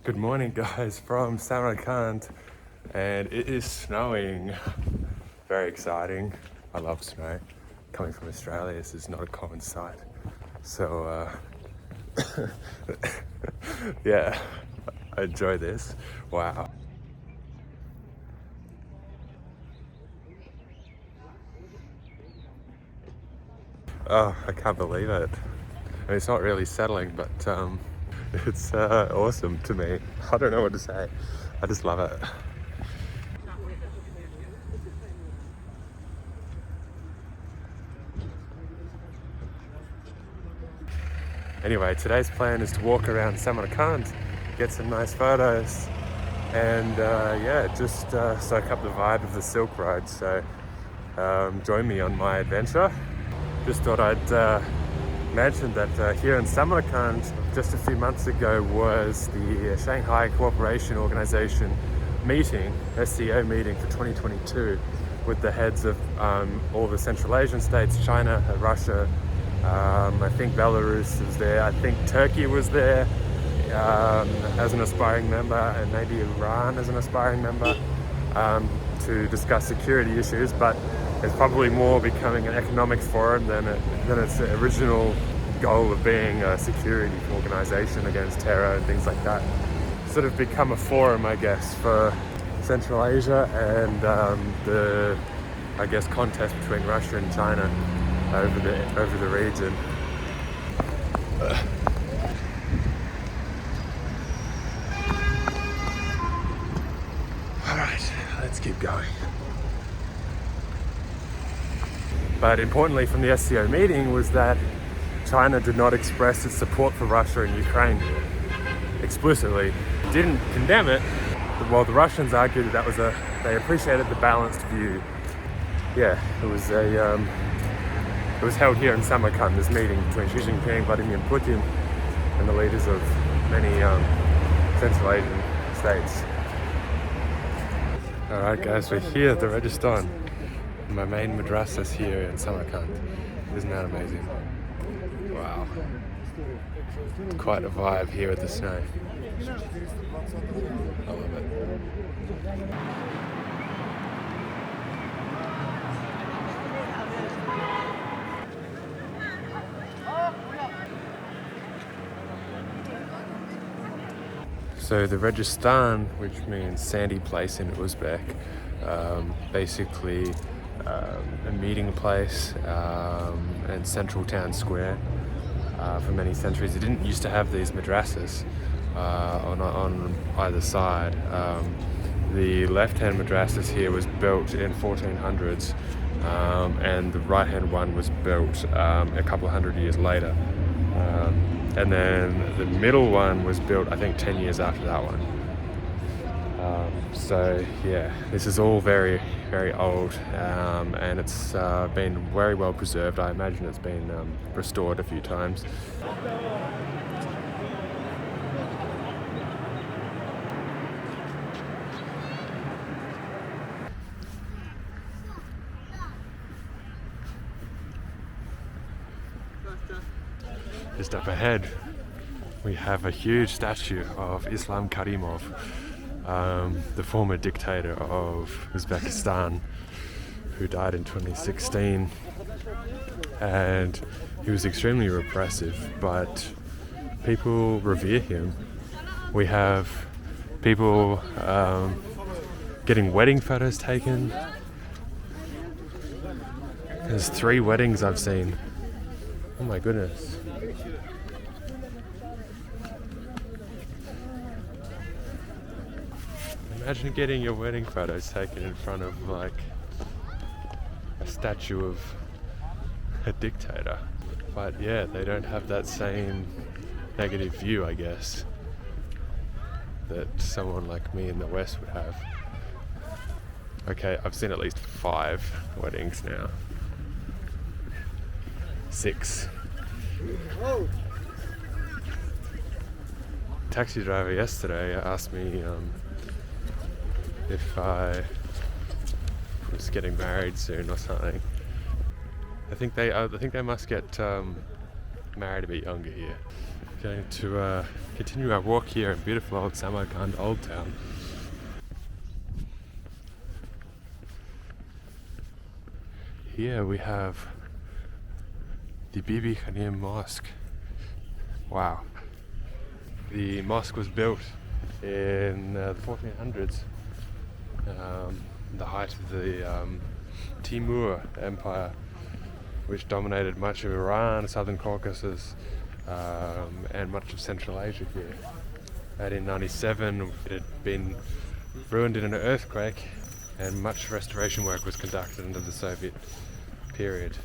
Good morning, guys, from Samarkand, and it is snowing. Very exciting. I love snow. Coming from Australia, this is not a common sight. So, yeah, I enjoy this. Wow. Oh, I can't believe it. I mean, it's not really settling, but it's awesome to me. I don't know what to say. I just love it. Anyway, today's plan is to walk around Samarkand, get some nice photos, and yeah, just soak up the vibe of the Silk Road. So join me on my adventure. Just thought I'd mention that here in Samarkand, just a few months ago, was the Shanghai Cooperation Organization meeting, SCO meeting for 2022, with the heads of all the Central Asian states, China, Russia, I think Belarus was there, I think Turkey was there as an aspiring member, and maybe Iran as an aspiring member, to discuss security issues, but it's probably more becoming an economic forum than its original goal of being a security organization against terror and things like that. Sort of become a forum, I guess, for Central Asia and the, I guess, contest between Russia and China over the region. All right, let's keep going. But importantly from the SCO meeting was that China did not express its support for Russia and Ukraine explicitly. Didn't condemn it, while the Russians argued that they appreciated the balanced view. Yeah, it was held here in Samarkand, this meeting between Xi Jinping, Vladimir Putin, and the leaders of many Central Asian states. All right, guys, we're here at the Rajasthan. My main madrasa's here in Samarkand. Isn't that amazing? Wow. Quite a vibe here with the snow. I love it. So the Rajasthan, which means sandy place in Uzbek, basically a meeting place and central town square for many centuries. It didn't used to have these madrasas on either side. The left-hand madrasas here was built in 1400s, and the right-hand one was built a couple of hundred years later. And then the middle one was built, I think, 10 years after that one. So yeah, this is all very, very old, and it's been very well preserved. I imagine it's been restored a few times. Just up ahead, we have a huge statue of Islam Karimov, the former dictator of Uzbekistan, who died in 2016. And he was extremely repressive, but people revere him. We have people getting wedding photos taken. There's 3 weddings I've seen. Oh my goodness. Imagine getting your wedding photos taken in front of like a statue of a dictator. But yeah, they don't have that same negative view, I guess, that someone like me in the West would have. Okay, I've seen at least 5 weddings now. 6. Taxi driver yesterday asked me if I was getting married soon or something. I think they must get married a bit younger here. Going to continue our walk here in beautiful old Samarkand Old Town. Here we have the Bibi Khanim Mosque. Wow. The mosque was built in the 1400s, the height of the Timur Empire, which dominated much of Iran, southern Caucasus, and much of Central Asia here. 1897, it had been ruined in an earthquake, and much restoration work was conducted under the Soviet period.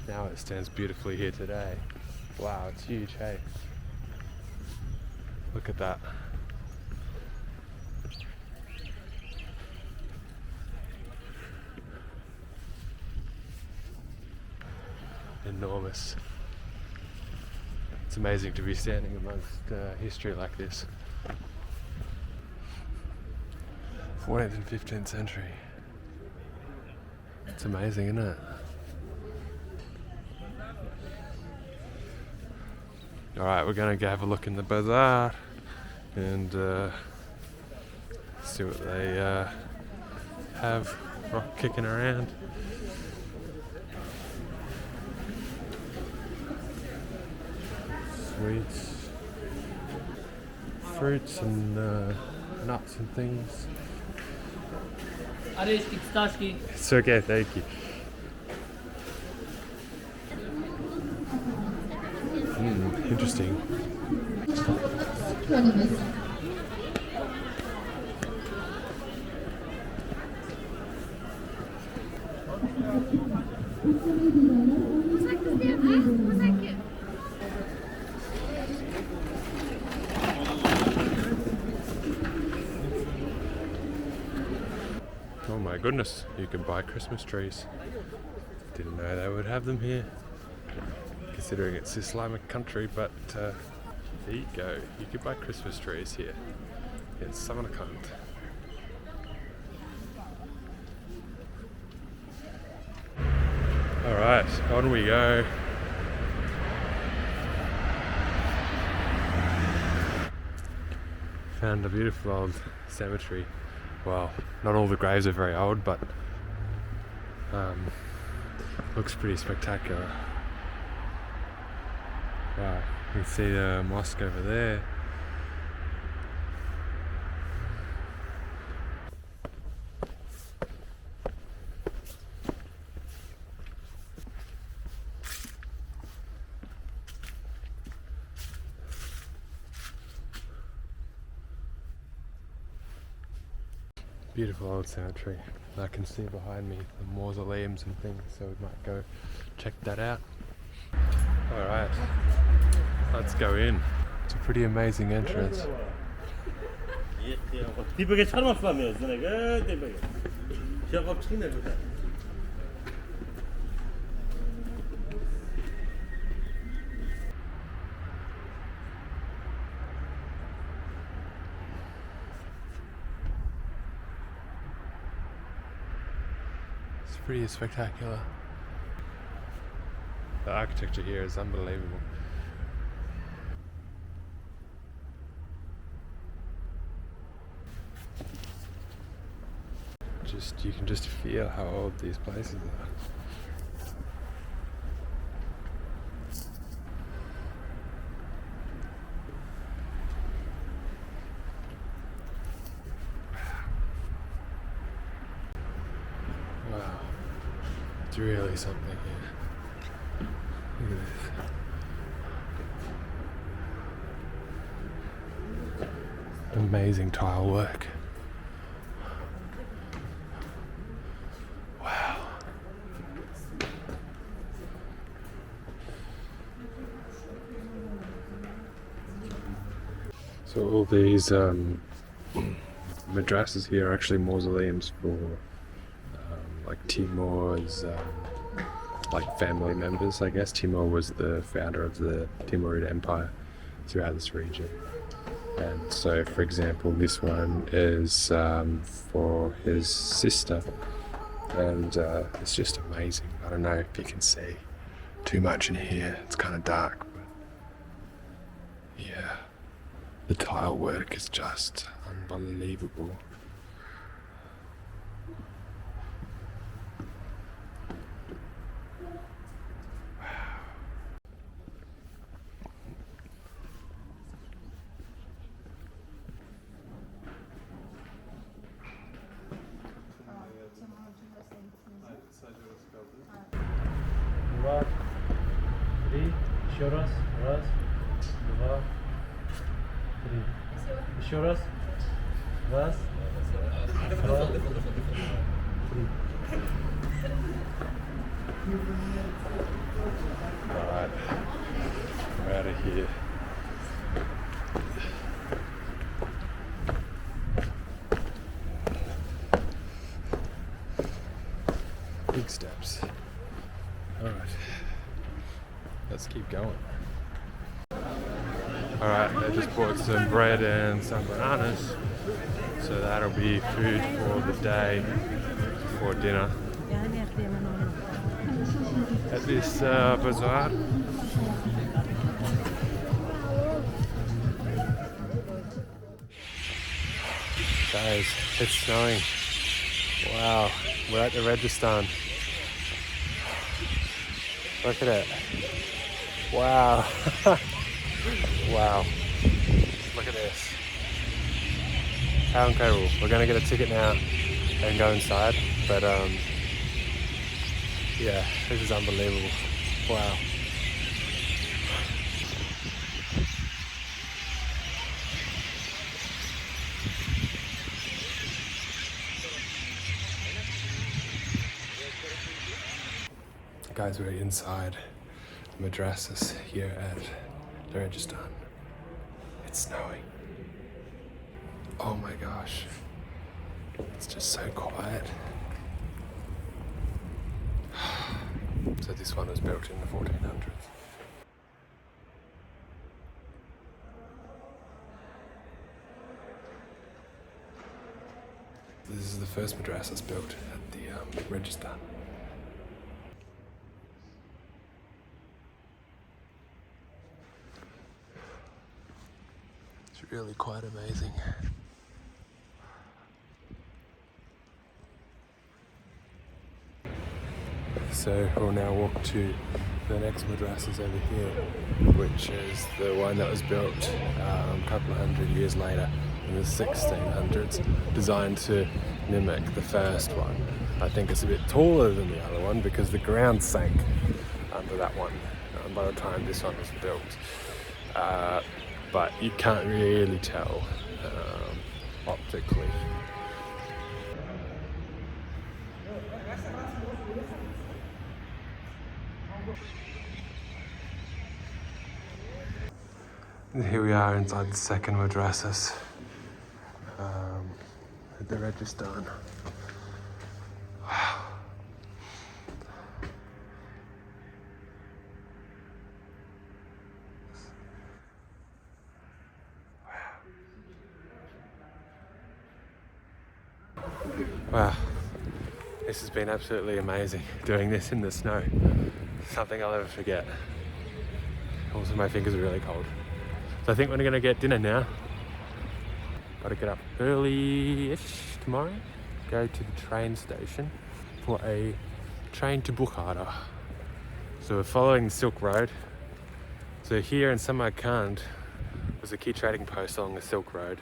Now it stands beautifully here today. Wow, it's huge, hey? Look at that. Enormous. It's amazing to be standing amongst history like this. 14th and 15th century. It's amazing, isn't it? Alright, we're gonna go have a look in the bazaar and see what they have kicking around. Sweets, fruits and nuts and things. It's okay, thank you. Interesting. Oh my goodness, you can buy Christmas trees. Didn't know they would have them here, considering it's Islamic country, but there you go. You can buy Christmas trees here in Samarkand. Alright, on we go. Found a beautiful old cemetery. Well, not all the graves are very old, but looks pretty spectacular. Wow, you can see the mosque over there. Beautiful old cemetery. I can see behind me the mausoleums and things, so we might go check that out. Alright, let's go in. It's a pretty amazing entrance. It's pretty spectacular. The architecture here is unbelievable. You can just feel how old these places are. Wow, it's really something here. Look at this. Amazing tile work. Wow. So all these madrasas here are actually mausoleums for like Timur's like family members, I guess. Timur was the founder of the Timurid Empire throughout this region. And so, for example, this one is for his sister, and it's just amazing. I don't know if you can see too much in here, it's kind of dark, but Yeah, the tile work is just unbelievable. Два, три, еще раз, раз, два, три. Еще раз, раз, два, три. Alright, we're out of here. Big steps. Alright, let's keep going. Alright, I just bought some bread and some bananas, so that'll be food for the day, for dinner. At this bazaar. Guys, it's snowing. Wow, we're at the Rajasthan. Look at it. Wow. Wow. Look at this. How incredible. We're gonna get a ticket now and go inside. But yeah, this is unbelievable. Wow. Guys, we're inside the madrasas here at the Rajasthan. It's snowing. Oh my gosh. It's just so quiet. So this one was built in the 1400s. This is the first madrasas built at the Rajasthan. It's really quite amazing. So we'll now walk to the next madrasas over here, which is the one that was built a couple of hundred years later in the 1600s, designed to mimic the first one. I think it's a bit taller than the other one because the ground sank under that one by the time this one was built. But you can't really tell optically. Here we are inside the second madrasas at the Rajasthan. Wow. Wow, this has been absolutely amazing, doing this in the snow. Something I'll never forget. Also, my fingers are really cold. So I think we're gonna get dinner now. Gotta get up early-ish tomorrow, go to the train station for a train to Bukhara. So we're following the Silk Road. So here in Samarkand was a key trading post along the Silk Road.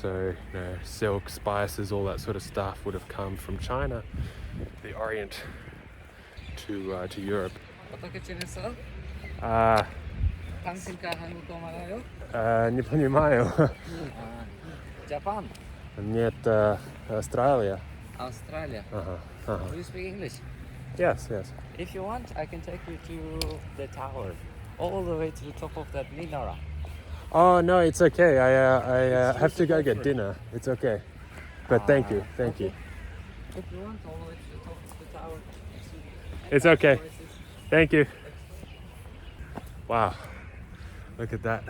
So, you know, silk, spices, all that sort of stuff would have come from China, the Orient, to Europe. Не понимаю. Japan. Нет, Australia. Australia. Do you speak English? Yes, yes. If you want, I can take you to the tower, all the way to the top of that minara. Oh no, it's okay. I have to go get dinner. It's okay. But thank you, thank you. If you want, all the way to the top of the tower. It's okay. Thank you. Wow, look at that.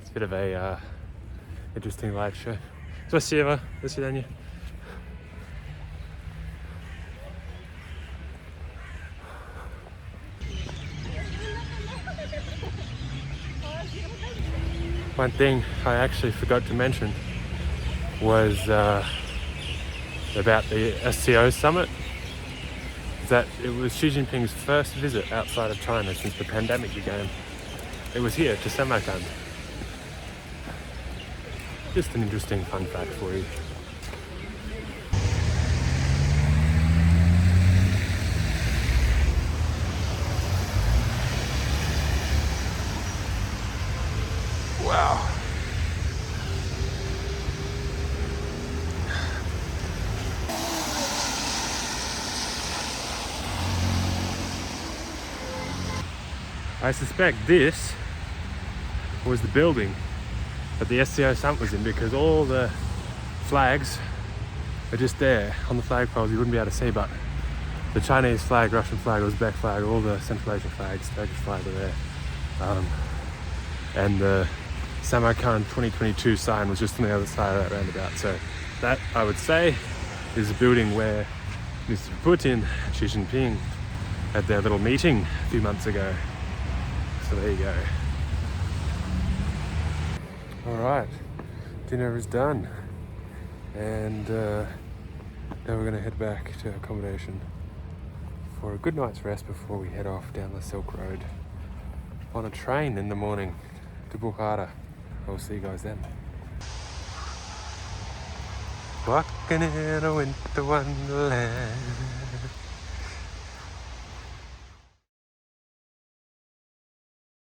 It's a bit of a interesting light show. Спасибо. До свидания. One thing I actually forgot to mention was about the SCO summit, that it was Xi Jinping's first visit outside of China since the pandemic began. It was here to Samarkand. Just an interesting fun fact for you. Wow. I suspect this was the building that the SCO summit was in, because all the flags are just there on the flagpoles. You wouldn't be able to see, but the Chinese flag, Russian flag, Uzbek flag, all the Central Asian flags, Turkish flag are there. And the Samarkand 2022 sign was just on the other side of that roundabout. So that, I would say, is the building where Mr. Putin and Xi Jinping had their little meeting a few months ago. So there you go. All right, dinner is done, and now we're going to head back to accommodation for a good night's rest before we head off down the Silk Road on a train in the morning to Bukhara. I'll see you guys then. Walking in a winter wonderland.